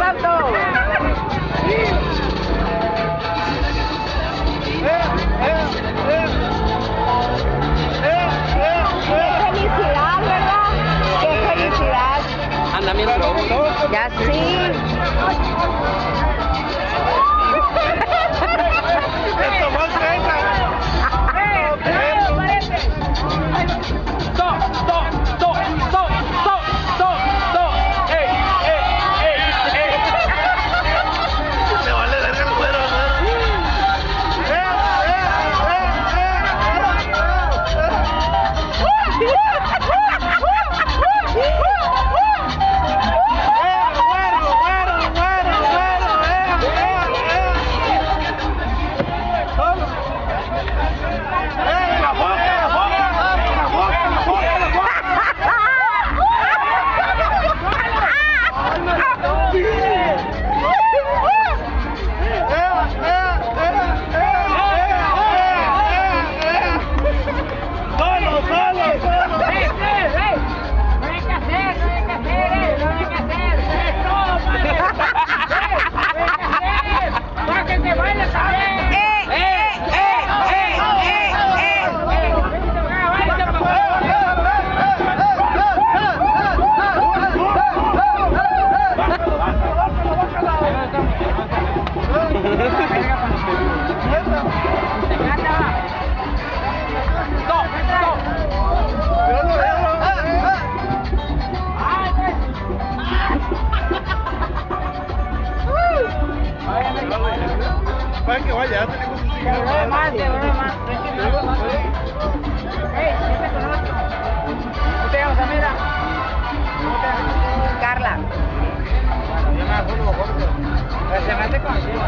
¡Salto! ¡Felicidad, verdad! ¡Qué felicidad! Anda, mira, Ya sí. Para que vaya, tenemos un Te más. Hey, ¿qué te conozco? ¿Cómo te llamas, amiga? Carla. Se me hace conocido.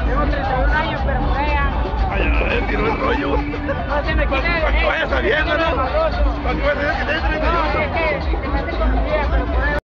Tengo 31 años, pero fea. Ay, tiró el rollo. No se me quita Para que vaya sabiendo, ¿no? Para que vaya sabiendo que tiene 31. No, es que se me hace conocida, pero por ahí.